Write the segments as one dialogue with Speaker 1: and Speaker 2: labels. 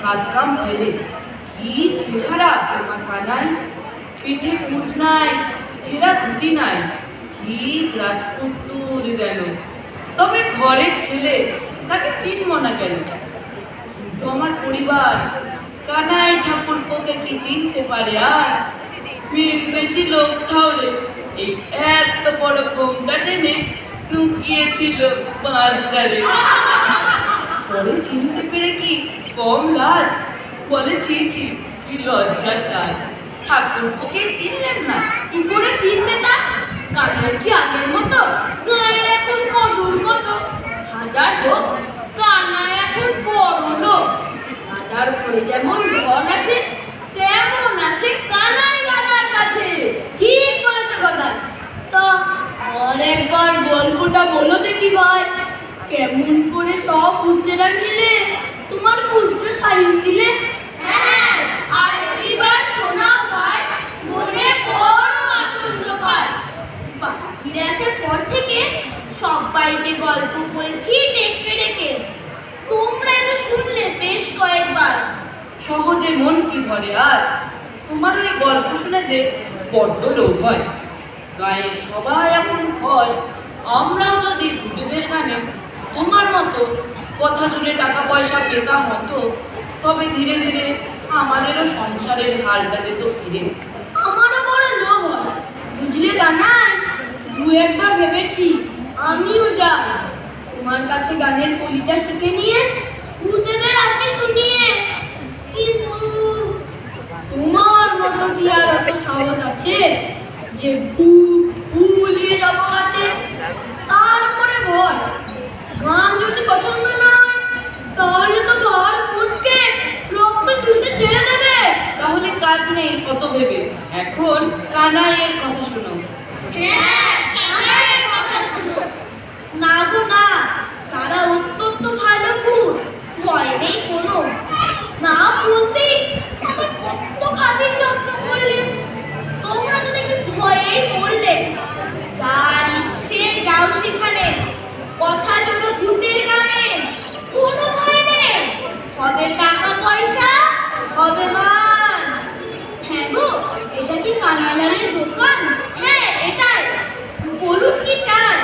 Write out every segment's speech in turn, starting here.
Speaker 1: কাজ কাম ফেলে। কি চেহারা তোমার কানাই, পিঠে কুচ নাই, ছেঁড়া ধুতি নাই, কি রাজপুত্তুর যেন। তবে ঘরের ছেলে, তাকে চিনব না কেন? কিন্তু আমার পরিবার কানাই ঠাকুরপোকে কি চিনতে পারে আর? বিদেশি লোক তাহলে এই এত বড় ঘোমটা টেনে লুকিয়েছিল বাজারে। পরে চিনতে পেরে কি কম লাজ? বলে ছি ছি, কি লজ্জার কাজ। ঠাকুরপোকে চিনলেন না?
Speaker 2: কি করে চিনবে তা? কানাই কি আগের মতো? গায়ে এখন কদর কত? হাজার হোক, কানাই এখন বড় লোক। রাজার ঘরে যেমন ধন আছে, তেমন আছে কানাই রাজার কাছে। ঠিক বলেছে কথা। তো অনেকবার গল্পটা বলো দেখি ভাই, কেমন করে সব বুঝেরা মিলে তোমার বুঝতে সাইন দিলে? হ্যাঁ, আর একবার শোনাও ভাই, মনে বড় আনন্দ পায়। ফিরে আসার পর থেকে সবাইকে গল্প বলছি ডেকে ডেকে। তোমরা তো শুনলে বেশ কয়েকবার।
Speaker 1: সহজে মন কি ভরে আজ? তোমার ওই গল্প শুনে যে বড্ড লোভ হয়। গায়ে সবাই এখন ভয়, আমরাও যদি ভূতেদের গানে তোমার মতো কথা শুনে টাকা পয়সা পেতাম মতো, তবে ধীরে ধীরে আমাদেরও সংসারের হালটা যেত ফিরে।
Speaker 2: আমারও বড় লোভ হয়, বুঝলে কানাই? দু একবার ভেবেছি আমিও যাই তোমার কাছে গানের কলিটা শিখে নিয়ে ভূতেদের আসে শুনিয়ে। কিন্তু তোমার মতো কি আর অত সাহস আছে যে ভুলিয়ে যাবো আছে? তারপরে ভয়, গান যদি পছন্দ না হয় তাহলে তো ঘর ফুটকে রক্ত চুষে ছেড়ে দেবে।
Speaker 1: তাহলে কাজ নেই কত ভেবে, এখন কানাইয়ের কথা শোনো।
Speaker 2: হ্যাঁ, কানাইয়ের কথা শুনো। না গো না, তারা অত্যন্ত ভালো ভূত, ভয় নেই কোনো। না বলতেই আমার কত খাতির যত্ন করলে, তোমরা তো দেখি ভয়েই মরলে। যার ইচ্ছে যাও সেখানে, কথা শোনো ভূতের গানে, কোনো ভয় নেই। হবে টাকা পয়সা, হবে মান। হ্যাঁ গো, এটা কি কানাইলালের দোকান? হ্যাঁ এটাই। বলুন কি চাই?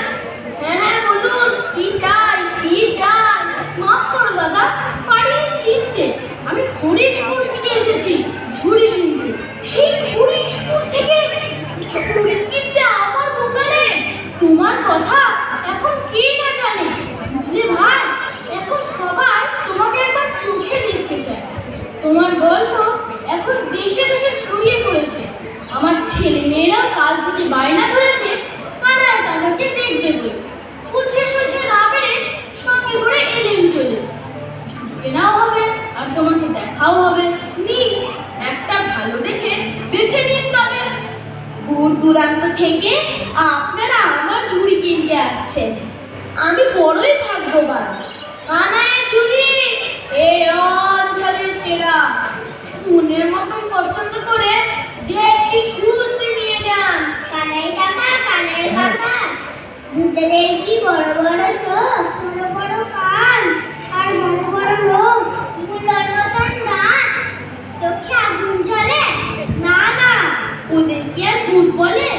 Speaker 2: হ্যাঁ হ্যাঁ বলুন, কি চাই কি চাই? মাফ করো দাদা, পারিনি চিনতে। আমি হরিশপুর থেকে এসেছি ঝুড়ি কিনতে। সেই হরিশপুর থেকে ঝুড়ি কিনতে আমার দোকানে? তোমার কথা এখন কে না জানে, বুঝলে ভাই? এখন সবাই তোমাকে একবার চোখে দেখতে চায়। তোমার গল্প এখন দেশে দেশে ছড়িয়ে পড়েছে। আমার ছেলে মেয়েরাও কাল থেকে বায়না ধরেছে কানাই দাদাকে দেখবে বলে। বুঝে সুঝে না পেরে সঙ্গে করে এলেন চলে। ছুটি কেনাও হবে আর তোমাকে দেখাও হবে। নিন, একটা ভালো দেখে বেছে নিন তবে। দূর দূরান্ত থেকে আপনারা আমার ঝুড়ি কিনতে আসছেন, আমি বড়ই ভাগ্যবান। কানাইয়ের ঝুড়ি এই অঞ্চলের সেরা। মনের মতন পছন্দ করে যে একটি খুশি নিয়ে যান।
Speaker 3: কানাই কাকা, ভূতেদের কি বড় বড় চোখ, বড় বড় কান, আর বড় বড় লোক, মুলোর মতন দাঁত, চোখে আগুন জ্বলে?
Speaker 2: না না, ওদের কি আর ভূত বলে?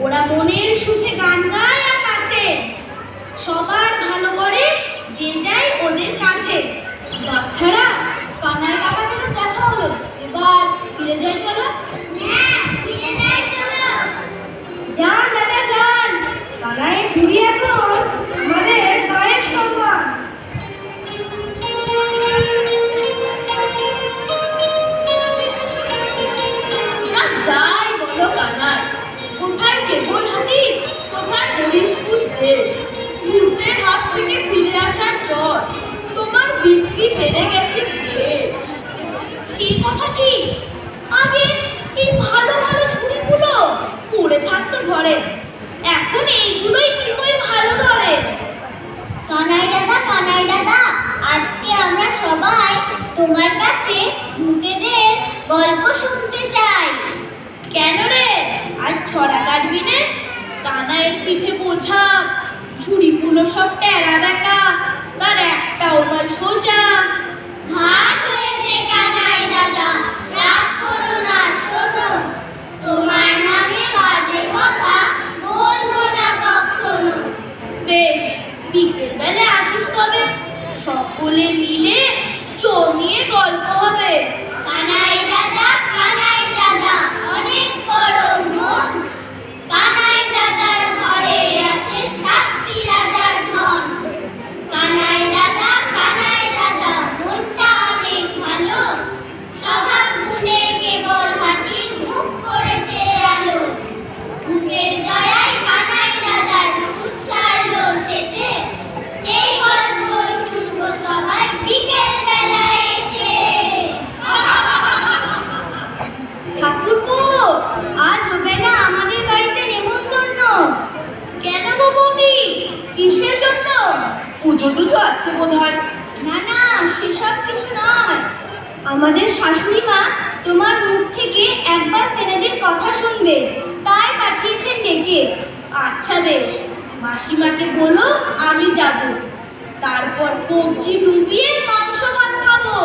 Speaker 2: ওরা মনের সুখে গান গায় আর নাচে। সবার ভালো করে যে যায় ওদের কাছে। বাচ্চারা, কানাই কাকাকে তো দেখা হলো, এবার ফিরে যাই চলো।
Speaker 3: হ্যাঁ, ফিরে যাই চলো।
Speaker 2: যান দাদা যান, কানাইয়ের ঝুড়ি এখন আমাদের গায়ের সম্মান। যাই বলো কানাই, কোথায় কেবল হাতি, কোথায় হরিশপুর দেশ। ভূতের হাত থেকে ফিরে আসার পর তোমার বিক্রি বেড়ে গেছে বেশ। সেই কথা কি, আগে এই ভালো ভালো ঝুড়িগুলো পড়ে থাকতো ঘরে, এখন এইগুলোই কিনবই ভালো ধরে।
Speaker 3: কানাই দাদা, আজকে আমরা সবাই তোমার কাছে ভূতেদের গল্প শুনতে চাই।
Speaker 2: কেন রে, আজ ছড়া কাটবি নে? কানাইয়ের পিঠে বোঝা, ঝুড়িগুলো সব টেরা বেঁকা, তার একটাও নয় সোজা।
Speaker 3: ঘাট হয়ে
Speaker 2: সকলে মিলে জমিয়ে গল্প হবে।
Speaker 3: কানাই দাদা অনেক বড় মন, কানাই দাদার ঘরে আছে 7টি রাজার ধন। কানাই দাদা মনটা অনেক ভালো, স্বভাব গুণে কেবল হাতির মুখ করেছে আলো। বুকের দয়ায় কানাই দাদার ভূত সারল শেষে, সেই গল্প শুনবো সবাই বিকেল বেলায় এসে।
Speaker 2: ঠাকুরপো, আজ হবে না আমাদের বাড়িতে নেমন্তন্ন? কেন গো বৌদি, কিসের জন্য?
Speaker 1: পুজো টুজো আছে বোধ হয়।
Speaker 2: না না, সেসব কিছু নয়। আমাদের শাশুড়ি মা তোমার মুখ থেকে একবার তেনাদের কথা শুনবে, তাই পাঠিয়েছেন ডেকে। আচ্ছা বেশ, মাসিমাকে বলো আমি যাব, তারপর কবজি ডুবিয়ে মাংস ভাত খাবো।